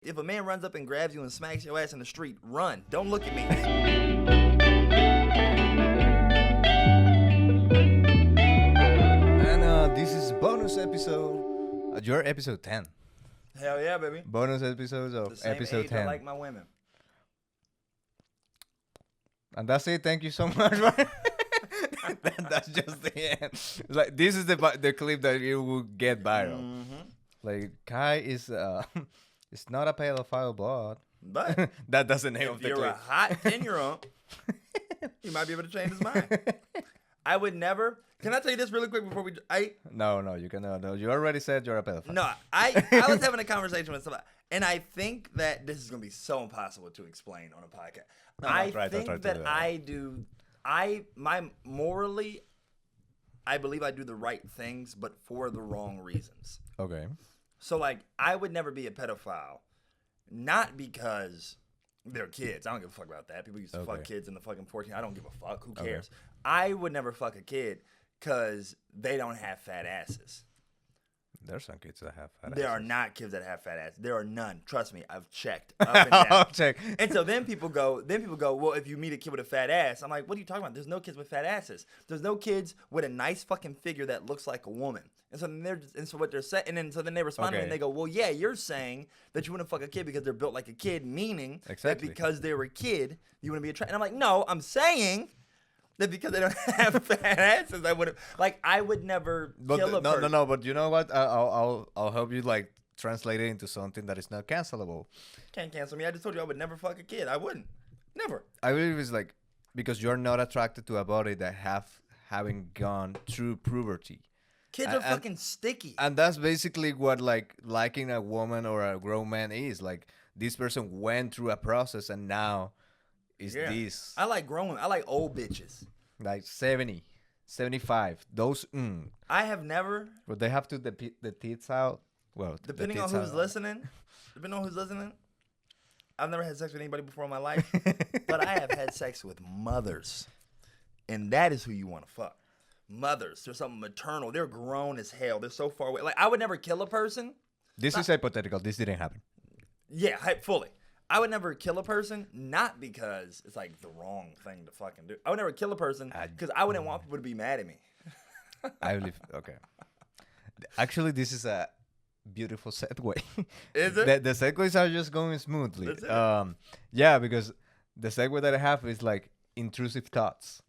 If a man runs up and grabs you and smacks your ass in the street, run. Don't look at me. And this is bonus episode. Your episode 10. Hell yeah, baby. Bonus episodes The of same episode age 10. I like my women. And that's it. Thank you so much. Right? That's just the end. It's like this is the clip that you will get viral. Mm-hmm. Like Kai is it's not a pedophile blood. But That does the name if of the you're a clip. hot 10-year-old, you might be able to change his mind. I would never. Can I tell you this really quick before we? No, you cannot. No, you already said you're a pedophile. No, I was having a conversation with somebody, and I think that this is gonna be so impossible to explain on a podcast. No, I try to think do that that. morally, I believe I do the right things, but for the wrong reasons. Okay. So like, I would never be a pedophile, not because they're kids. I don't give a fuck about that. People used to fuck Okay. kids in the fucking 14. I don't give a fuck. Who cares? I would never fuck a kid because they don't have fat asses. There's some kids that have fat There are asses. not kids that have fat asses. There are none. Trust me, I've checked up and down. I'll check. And so then people go, well, if you meet a kid with a fat ass, I'm like, what are you talking about? There's no kids with fat asses. There's no kids with a nice fucking figure that looks like a woman. And so then what they're saying, so then they respond to me Okay. and they go, well, yeah, you're saying that you wouldn't fuck a kid because they're built like a kid, meaning Exactly. that because they're a kid, you wouldn't be attracted. And I'm like, no, I'm saying that because they don't have fat asses, I would never kill a person. No. But you know what? I'll help you like translate it into something that is not cancelable. Can't cancel me. I just told you I would never fuck a kid. I wouldn't. Never. I believe it's like because you're not attracted to a body that haven't gone through puberty, Kids are fucking sticky. and that's basically what like liking a woman or a grown man is. Like this person went through a process and now is Yeah. this I like grown. I like old bitches. like 70, 75. Those I have never, but they have to the teeth out. Well, the depending on tits who's out. listening, I've never had sex with anybody before in my life, but I have had sex with mothers, and that is who you want to fuck. Mothers, there's something maternal. They're grown as hell. They're so far away. Like I would never kill a person. This is hypothetical. This didn't happen. Yeah, fully. I would never kill a person, not because it's like the wrong thing to fucking do. I would never kill a person because I wouldn't want people to be mad at me. I believe. Okay. Actually, this is a beautiful segue. Is it? The segues are just going smoothly. Is it? Yeah, because the segue that I have is like intrusive thoughts.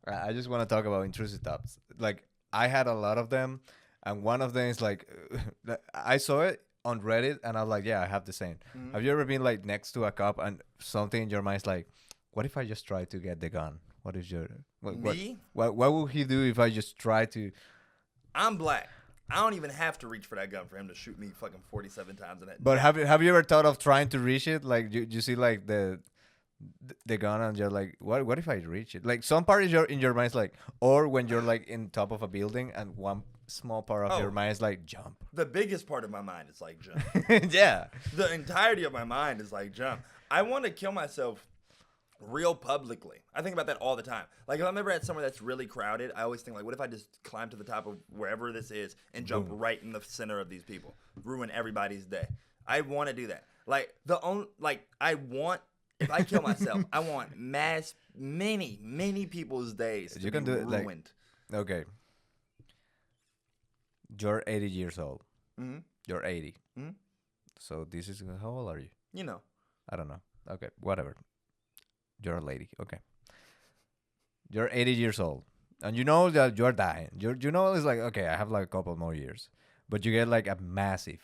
I just want to talk about intrusive thoughts. Like I had a lot of them, and one of them is like I saw it on Reddit, and I was like, yeah, I have the same. Mm-hmm. Have you ever been like next to a cop and something in your mind is like, what if I just try to get the gun? What is your Me? What would he do if I just try to? I'm black. I don't even have to reach for that gun for him to shoot me fucking 47 times in that. But have you ever thought of trying to reach it? Like you see like the gun and you're like, what if I reach it? Like some part is in your mind is like, or when you're like in top of a building and one small part of your mind is like jump. The biggest part of my mind is like jump. Yeah. The entirety of my mind is like jump. I want to kill myself real publicly. I think about that all the time. Like if I'm ever at somewhere that's really crowded, I always think like, what if I just climb to the top of wherever this is and jump right in the center of these people, ruin everybody's day. I want to do that. Like if I kill myself, I want many people's days to You can be do it, like- ruined. Okay. You're 80 years old. Mhm. You're 80. Mhm. So this is how old are you? You know. I don't know. Okay, whatever. You're a lady. Okay. You're 80 years old. And you know that you're dying. You know it's like, okay, I have like a couple more years. But you get like a massive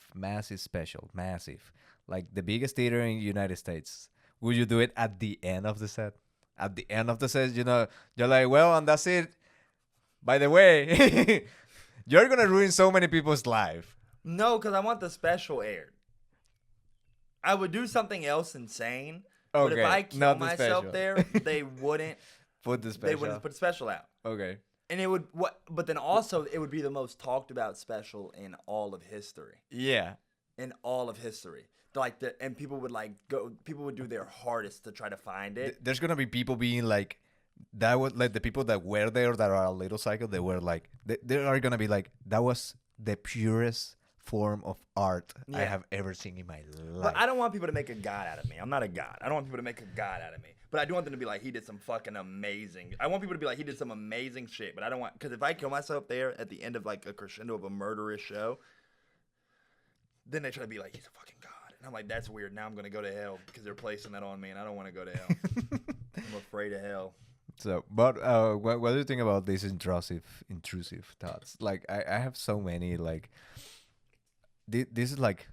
special. Massive. Like the biggest theater in the United States. Would you do it at the end of the set? At the end of the set, you know, you're like, well, and that's it. By the way, you're going to ruin so many people's life. No, because I want the special aired. I would do something else insane. But if Okay, I kill not the myself special. there, they wouldn't. Put the They special. wouldn't put the special out. Okay. And it would but then also it would be the most talked about special in all of history. Yeah. In all of history. And people would do their hardest to try to find it. There's gonna be people being like, that was like the people that were there that are a little psycho. They were like, they are gonna be like, that was the purest form of art I Yeah. have ever seen in my life. But I don't want people to make a god out of me. I'm not a god. I don't want people to make a god out of me. But I do want them to be like, he did some fucking amazing. I want people to be like, he did some amazing shit. But I don't want, because if I kill myself there at the end of like a crescendo of a murderous show, then they try to be like, he's a fucking god. And I'm like, that's weird. Now I'm going to go to hell because they're placing that on me, and I don't want to go to hell. I'm afraid of hell. So, but what do you think about these intrusive thoughts? Like, I have so many. Like, this is like,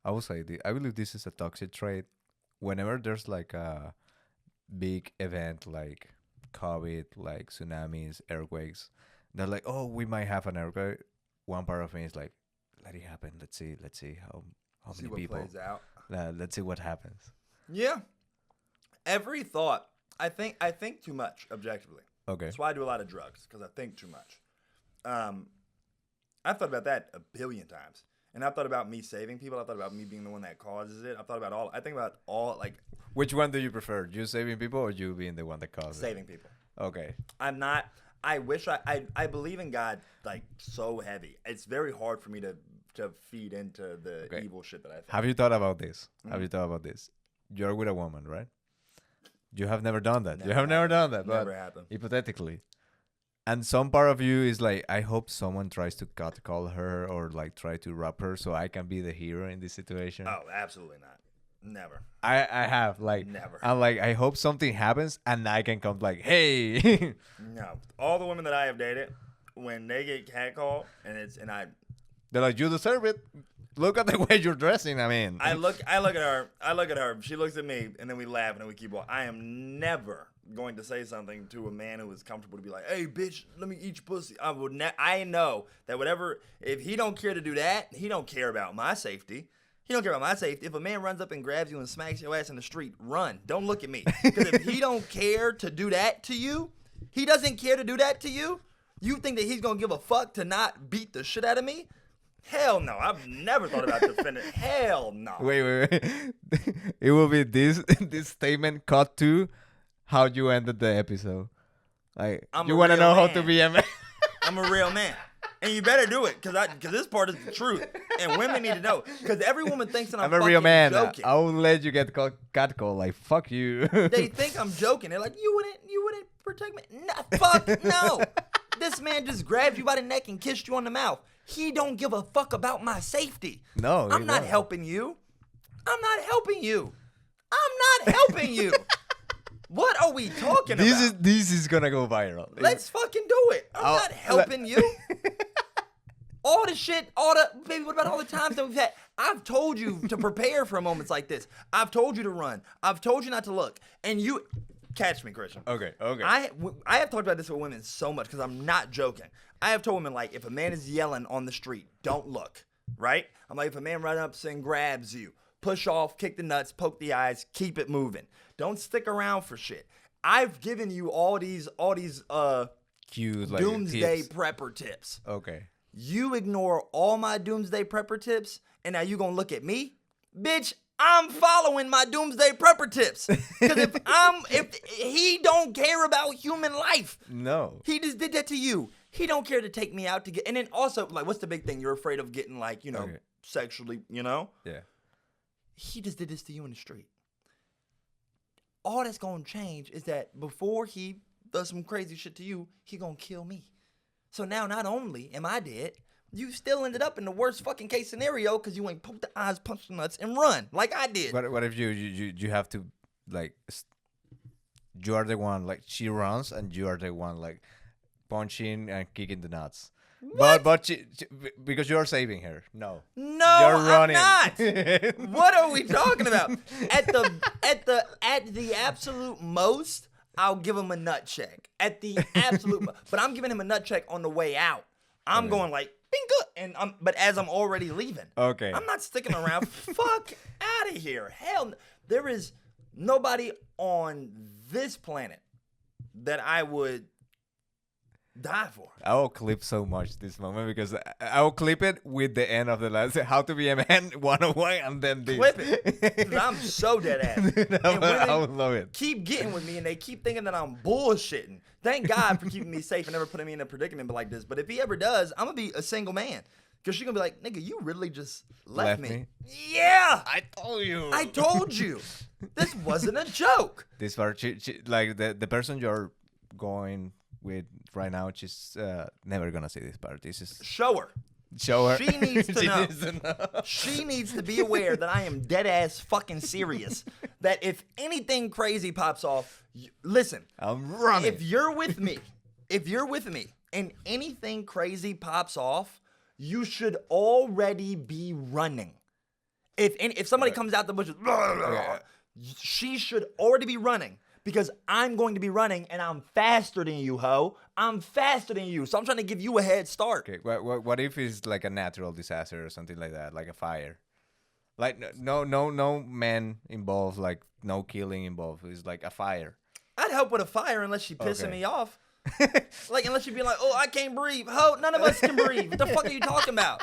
I would say, I believe this is a toxic trait. Whenever there's like a big event like COVID, like tsunamis, earthquakes, they're like, oh, we might have an earthquake. One part of me is like, let it happen. Let's see how See many what people. plays out. Let's see what happens. Yeah. Every thought, I think too much, objectively. Okay. That's why I do a lot of drugs, because I think too much. I've thought about that a billion times. And I've thought about me saving people. I've thought about me being the one that causes it. I've thought about all. I think about all, like, Which one do you prefer? You saving people or you being the one that causes it? saving people. Okay. I'm not. I wish I believe in God, like, so heavy. It's very hard for me to feed into the Okay. evil shit that I think. Have you thought about this? Have you thought about this? You're with a woman, right? You have never done that. You have never done that. Never But happened. hypothetically. And some part of you is like, I hope someone tries to call her or like try to rob her so I can be the hero in this situation. Oh, absolutely not. Never. I have like Never. I'm like I hope something happens and I can come like, hey. No. All the women that I have dated, when they get catcalled, and I They're like, you deserve it. Look at the way you're dressing. I mean, I look at her, she looks at me, and then we laugh, and then we keep walking. I am never going to say something to a man who is comfortable to be like, hey, bitch, let me eat your pussy. I know that whatever, if he don't care to do that, he don't care about my safety. He don't care about my safety. If a man runs up and grabs you and smacks your ass in the street, run. Don't look at me. Because if he don't care to do that to you, he doesn't care to do that to you, you think that he's going to give a fuck to not beat the shit out of me? Hell no. I've never thought about defending. Hell no. wait. It will be this statement cut to how you ended the episode. Like, I'm you a want to real know how man. to be a man? I'm a real man. And you better do it, because this part is the truth. And women need to know. Because every woman thinks that I'm I'm a real fucking man. joking. I will let you get catcalled. Like, fuck you. They think I'm joking. They're like, you wouldn't protect me. No, fuck no. This man just grabbed you by the neck and kissed you on the mouth. He don't give a fuck about my safety. No, he I'm not don't. helping you. I'm not helping you. I'm not helping you. What are we talking about? This is gonna go viral. Let's fucking do it. I'm not helping you. All the shit, baby, what about all the times that we've had? I've told you to prepare for moments like this. I've told you to run. I've told you not to look. And you, catch me, Christian. Okay. I have talked about this with women so much because I'm not joking. I have told women, like, if a man is yelling on the street, don't look, right? I'm like, if a man runs up and grabs you, push off, kick the nuts, poke the eyes, keep it moving. Don't stick around for shit. I've given you all these Cues, like doomsday tips. prepper tips. Okay. You ignore all my doomsday prepper tips, and now you gonna look at me? Bitch, I'm following my doomsday prepper tips. Because if he don't care about human life, No. he just did that to you. He don't care to take me out to get, and then also, like, what's the big thing? You're afraid of getting, like, Okay. sexually, Yeah. He just did this to you in the street. All that's gonna change is that before he does some crazy shit to you, he gonna kill me. So now not only am I dead, you still ended up in the worst fucking case scenario because you ain't poke the eyes, punch the nuts, and run like I did. What if you have to like you are the one like she runs and you are the one like punching and kicking the nuts. What? But she, because you're saving her. No. No, You're running. I'm not. What are we talking about? At the absolute most, I'll give him a nut check. At the absolute, but I'm giving him a nut check on the way out. I'm going like bingo, and but as I'm already leaving. Okay. I'm not sticking around. Fuck out of here. Hell, there is nobody on this planet that I would die for. I will clip so much this moment because I will clip it with the end of the last how to be a man 101 and then this. Clip it. 'Cause I'm so dead ass. And I women would love it. keep getting with me and they keep thinking that I'm bullshitting. Thank God for keeping me safe and never putting me in a predicament like this. But if he ever does, I'm going to be a single man. Because she's gonna be like, nigga, you really just Left left, me? Yeah, I told you. I told you. This wasn't a joke. This part, like the person you're going with right now, she's never gonna see this part. This is Show her. show her. She needs to She know. needs to know. She needs to be aware that I am dead ass fucking serious. That if anything crazy pops off, listen, I'm running. if you're with me, and anything crazy pops off, you should already be running. If somebody comes out the bushes, she should already be running because I'm going to be running and I'm faster than you, ho. I'm faster than you, so I'm trying to give you a head start. Okay, what if it's like a natural disaster or something like that, like a fire? Like no man involved, like no killing involved. It's like a fire. I'd help with a fire unless she pissing Okay. me off. Like unless you be like, oh, I can't breathe. Ho, none of us can breathe. What the fuck are you talking about?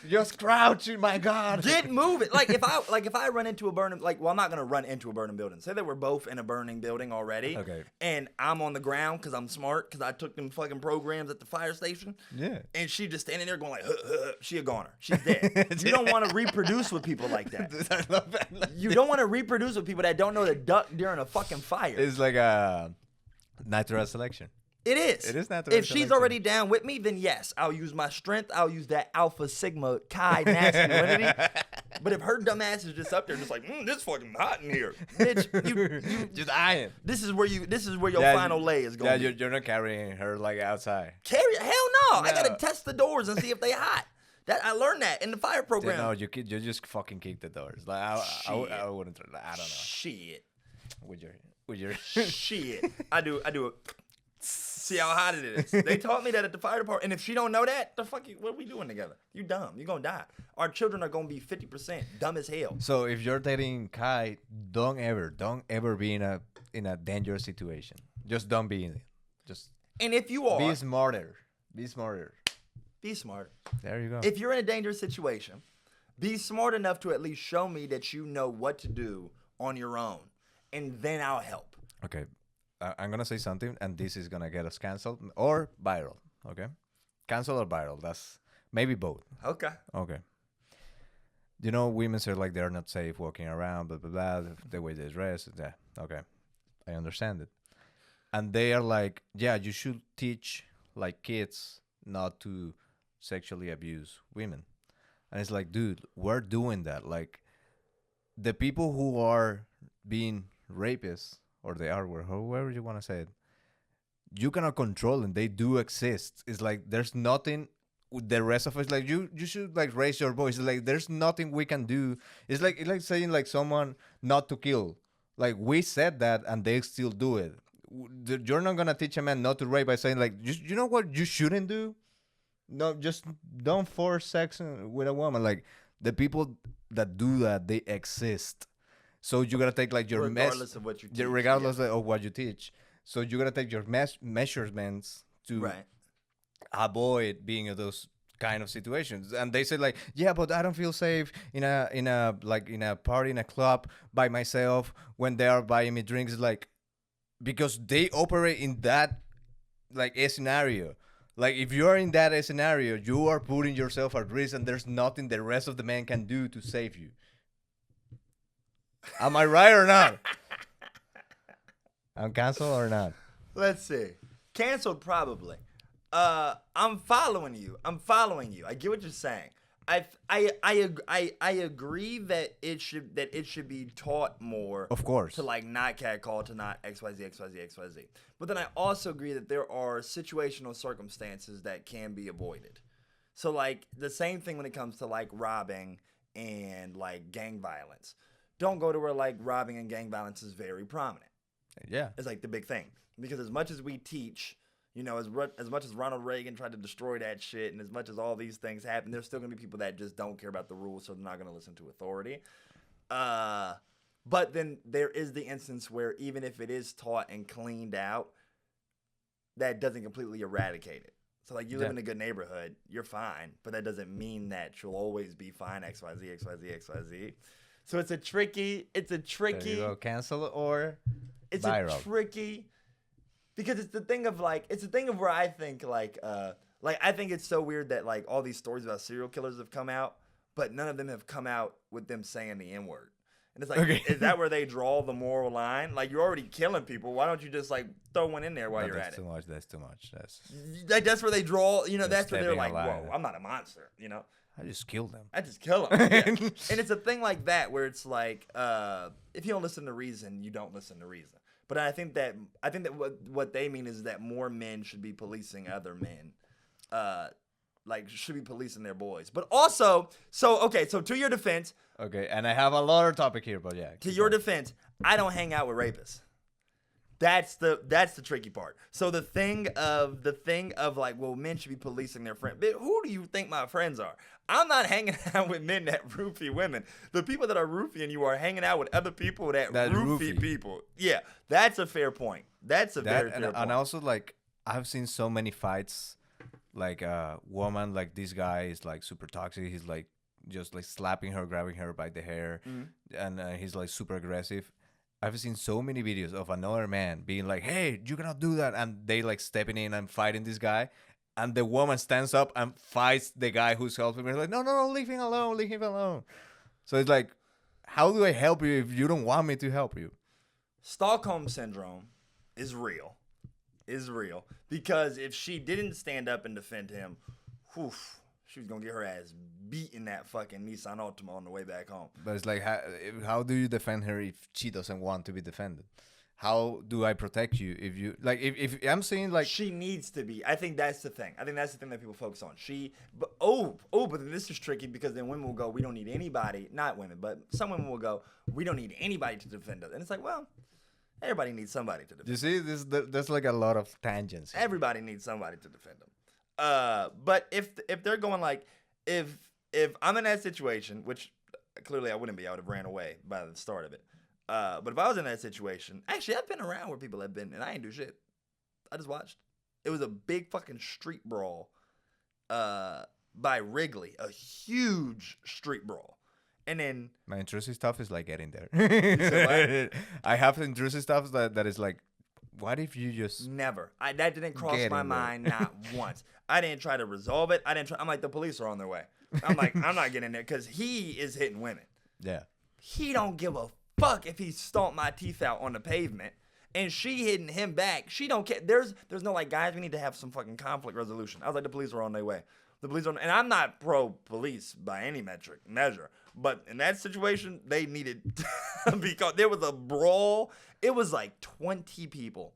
Just crouch, my God. Get moving. Like if I run into a burning, I'm not gonna run into a burning building. Say that we're both in a burning building already. Okay. And I'm on the ground because I'm smart because I took them fucking programs at the fire station. Yeah. And she just standing there going like, huh, huh, huh. She a goner. She's dead. You don't want to reproduce with people like that. Dude, I love that. You don't want to reproduce with people that don't know to duck during a fucking fire. It's like a natural selection. It is. It is natural If she's selection. already down with me, then yes, I'll use my strength. I'll use that Alpha Sigma Chi masculinity. But if her dumb ass is just up there, just like, this fucking hot in here, bitch. You Just iron. this is where your Yeah, final lay is Yeah, going. you're not carrying her like outside. Carry? Hell no. I No. gotta test the doors and see if they hot. That I learned that in the fire program. No, you just fucking kick the doors. Like I wouldn't. I don't know. Shit. With your. Shit. I do it. See how hot it is. They taught me that at the fire department. And if she don't know that, what are we doing together? You dumb. You gonna die. Our children are gonna be 50% dumb as hell. So if you're dating Kai, don't ever be in a dangerous situation. Just don't be in it. Just And if you are, be smarter. Be smarter. be smart. There you go. If you're in a dangerous situation, be smart enough to at least show me that you know what to do on your own. And then I'll help. Okay, I'm gonna say something, and this is gonna get us canceled or viral. Okay, cancel or viral. That's maybe both. Okay. Okay. You know, women say like they're not safe walking around, blah blah blah. The way they dress. Yeah. Okay, I understand it. And they are like, yeah, you should teach like kids not to sexually abuse women. And it's like, dude, we're doing that. Like, the people who are being rapists, or they are, however you want to say it, you cannot control them. They do exist. It's like there's nothing. The rest of us, like you should like raise your voice. It's like there's nothing we can do. It's like saying like someone not to kill. Like we said that, and they still do it. You're not gonna teach a man not to rape by saying like, you know what you shouldn't do. No, just don't force sex with a woman. Like the people that do that, they exist. So you gotta take like your Regardless of what you teach. regardless of what you teach. So you gotta take your measurements to Right. avoid being in those kind of situations. And they say like, yeah, but I don't feel safe in a party, in a club by myself when they are buying me drinks. It's like, because they operate in that like a scenario. Like if you are in that scenario, you are putting yourself at risk, and there's nothing the rest of the men can do to save you. Am I right or not? I'm canceled or not? Let's see. Canceled probably. I'm following you. I get what you're saying. I agree that it should be taught more. Of course. To like not catcall, to not XYZ. But then I also agree that there are situational circumstances that can be avoided. So like the same thing when it comes to like robbing and like gang violence. Don't go to where like robbing and gang violence is very prominent. Yeah. It's like the big thing. Because as much as we teach, you know, as much as Ronald Reagan tried to destroy that shit, and as much as all these things happen, there's still going to be people that just don't care about the rules, so they're not going to listen to authority. But then there is the instance where even if it is taught and cleaned out, that doesn't completely eradicate it. So, like, you live in a good neighborhood, you're fine, but that doesn't mean that you'll always be fine, XYZ. So it's a tricky... There you go. Cancel or viral. It's tricky... Because it's the thing of where I think Like, I think it's so weird that like all these stories about serial killers have come out, but none of them have come out with them saying the N word. And it's like, Okay. is that where they draw the moral line? Like, you're already killing people. Why don't you just like throw one in there while No, you're that's at too it? much. That's too much. That's Like, that's where they draw. You know, They're that's where they're stepping like, a line. whoa, I'm not a monster. You know. I just killed them. I just kill him. Yeah. And it's a thing like that where it's like, if you don't listen to reason, you don't listen to reason. But I think that what they mean is that more men should be policing other men, like should be policing their boys. But also, so to your defense, Okay, and I have a lot of topic here, but yeah. to keep your going. defense, I don't hang out with rapists. That's the tricky part. So the thing of like, well, men should be policing their friends. But who do you think my friends are? I'm not hanging out with men that roofie women. The people that are roofing you are hanging out with other people that roofie people. Yeah, that's a fair point. That's a very fair point. And also like I've seen so many fights, like woman, like this guy is like super toxic. He's like just like slapping her, grabbing her by the hair, and he's like super aggressive. I've seen so many videos of another man being like, "Hey, you cannot do that," and they like stepping in and fighting this guy, and the woman stands up and fights the guy who's helping her. Like, no, leave him alone, leave him alone. So it's like, how do I help you if you don't want me to help you? Stockholm syndrome is real. Because if she didn't stand up and defend him, whew, she was gonna get her ass beat in that fucking Nissan Altima on the way back home. But it's like, how do you defend her if she doesn't want to be defended? How do I protect you if you like? If I'm saying like she needs to be. I think that's the thing. I think that's the thing that people focus on. But then this is tricky because then women will go, we don't need anybody. Not women, but some women will go, we don't need anybody to defend us. And it's like, well, everybody needs somebody to defend. You see, there's like a lot of tangents here. Everybody needs somebody to defend them. But if they're going like, if I'm in that situation, which clearly I wouldn't be, I would have ran away by the start of it. But if I was in that situation, actually I've been around where people have been and I ain't do shit. I just watched. It was a big fucking street brawl, by Wrigley, a huge street brawl. And then My intrusive stuff is like getting there. said I have intrusive stuff that is like, what if you just never. That didn't cross Get my in there. mind not once. I didn't try to resolve it. I'm like, the police are on their way. I'm like, I'm not getting there because he is hitting women. yeah. He don't give a fuck if he stomped my teeth out on the pavement. And she hitting him back. She don't care. There's no like, guys, we need to have some fucking conflict resolution. I was like, the police are on their way. The police are, and I'm not pro police by any measure. But in that situation, they needed because there was a brawl. It was like 20 people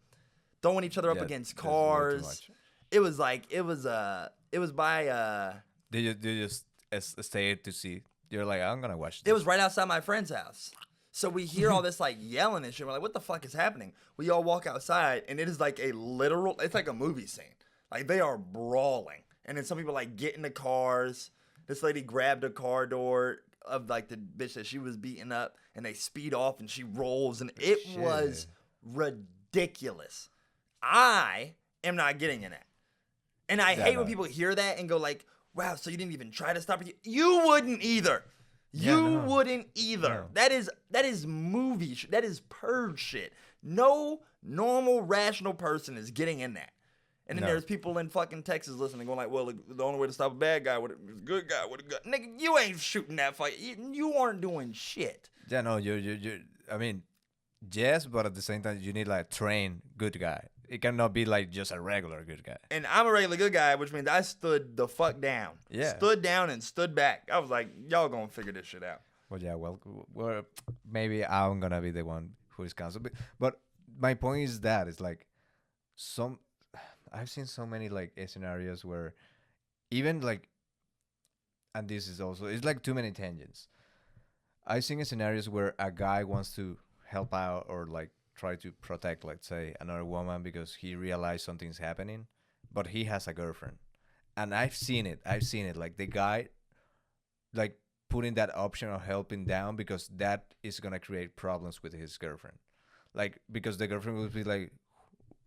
throwing each other up Yeah, against that's way too cars. much. It was like it was by Did you just stay to see? You're like, I'm gonna watch it this. was right outside my friend's house. So we hear all this like yelling and shit. We're like, what the fuck is happening? We all walk outside and it is like it's like a movie scene. Like they are brawling. And then some people like get in the cars. This lady grabbed a car door of like the bitch that she was beating up and they speed off and she rolls and it Shit. was ridiculous. I am not getting in that. And I Yeah, hate when no. people hear that and go like, wow, so you didn't even try to stop it? You wouldn't either. Yeah, You no. wouldn't either. No. That is movie shit. That is purge shit. No normal, rational person is getting in that. And then No. there's people in fucking Texas listening, going like, well, the only way to stop a bad guy is a good guy with a gun. Nigga, you ain't shooting that fight. You aren't doing shit. Yeah, no, you. I mean, yes, but at the same time, you need like trained good guy. It cannot be like just a regular good guy. And I'm a regular good guy, which means I stood the fuck down. Yeah. Stood down and stood back. I was like, y'all gonna figure this shit out. Well, yeah, well, maybe I'm gonna be the one who is canceled. But my point is that it's like I've seen so many like scenarios where even like, and this is also, it's like too many tangents. I've seen scenarios where a guy wants to help out or like try to protect, let's say, another woman because he realized something's happening, but he has a girlfriend. And I've seen it. Like the guy, like putting that option of helping down because that is gonna create problems with his girlfriend. Like because the girlfriend will be like,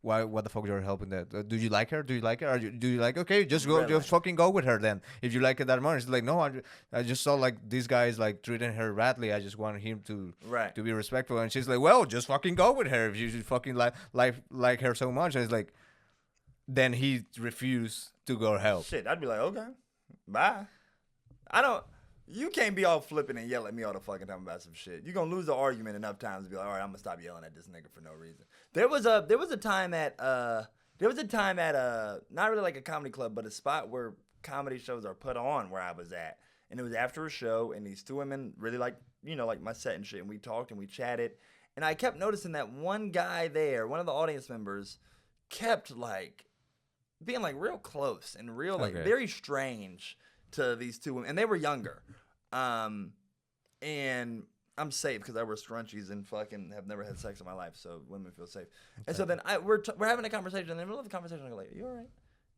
"Why? What the fuck you're helping that? Do you like her? Do you like her? Do you like? Okay, just go, Really? just fucking go with her then. If you like it that much, it's like no, I just saw like this guy is like treating her badly. I just want him to Right. to be respectful." And she's like, "Well, just fucking go with her if you fucking like her so much." And it's like, then he refused to go help. Shit, I'd be like, okay, bye. You can't be all flipping and yell at me all the fucking time about some shit. You're gonna lose the argument enough times to be like, all right, I'm gonna stop yelling at this nigga for no reason. There was a time at not really like a comedy club, but a spot where comedy shows are put on where I was at. And it was after a show, and these two women really like my set and shit, and we talked and we chatted. And I kept noticing that one guy there, one of the audience members, kept like being like real close and real like very strange to these two women, and they were younger. And I'm safe because I wear scrunchies and fucking have never had sex in my life, so women feel safe. And so then we're having a conversation, and in the middle of the conversation, I go like, "You all right?"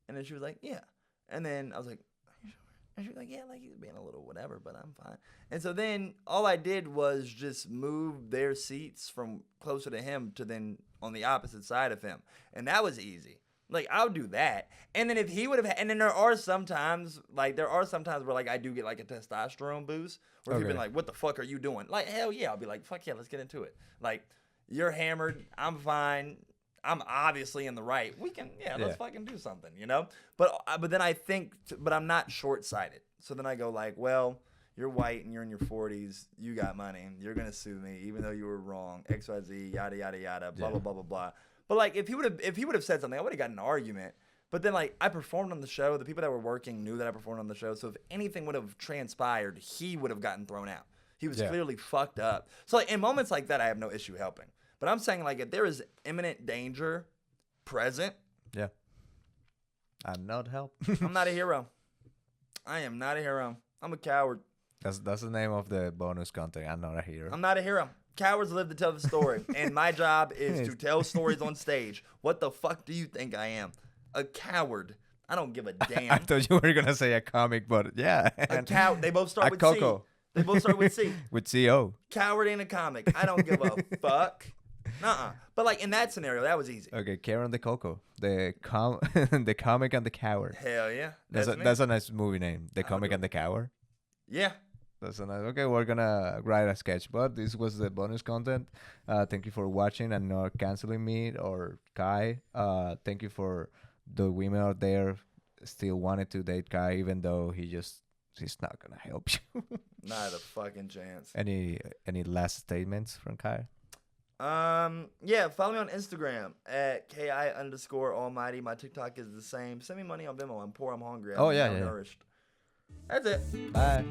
And then she was like, "Yeah." And then I was like, "Are you sure?" And she was like, "Yeah, like he's being a little whatever, but I'm fine." And so then all I did was just move their seats from closer to him to then on the opposite side of him, and that was easy. Like, I'll do that. And then if he would have, and then there are some times where, like, I do get, like, a testosterone boost. Where people be like, what the fuck are you doing? Like, hell yeah. I'll be like, fuck yeah, let's get into it. Like, you're hammered. I'm fine. I'm obviously in the right. We can, let's fucking do something, you know? But then I think, but I'm not short-sighted. So then I go like, well, you're white and you're in your 40s. You got money. You're going to sue me, even though you were wrong. XYZ, yada, yada, yada, blah, blah, blah, blah, blah. But like if he would have said something, I would have got an argument. But then like I performed on the show. The people that were working knew that I performed on the show. So if anything would have transpired, he would have gotten thrown out. He was clearly fucked up. So like in moments like that, I have no issue helping. But I'm saying like if there is imminent danger present, I'm not help. I'm not a hero. I am not a hero. I'm a coward. That's the name of the bonus content. I'm not a hero. I'm not a hero. Cowards live to tell the story, and my job is to tell stories on stage. What the fuck do you think I am? A coward. I don't give a damn. I thought you were gonna say a comic, but yeah. A coward. They both start with Coco. C. They both start with C. With CO. Coward ain't a comic. I don't give a fuck. Nuh-uh. But like in that scenario, that was easy. Okay, Karen the Coco. The comic and the coward. Hell yeah. That's a nice movie name. The comic and the coward. Yeah. That's a nice. Okay, we're gonna write a sketch, but this was the bonus content. Thank you for watching and not canceling me or Kai. Thank you for the women out there still wanted to date Kai, even though he's not gonna help you. Not a fucking chance. Any last statements from Kai? Yeah, follow me on Instagram at KI_almighty. My TikTok is the same. Send me money on Venmo. I'm poor, I'm hungry. I'm malnourished. That's it. Bye.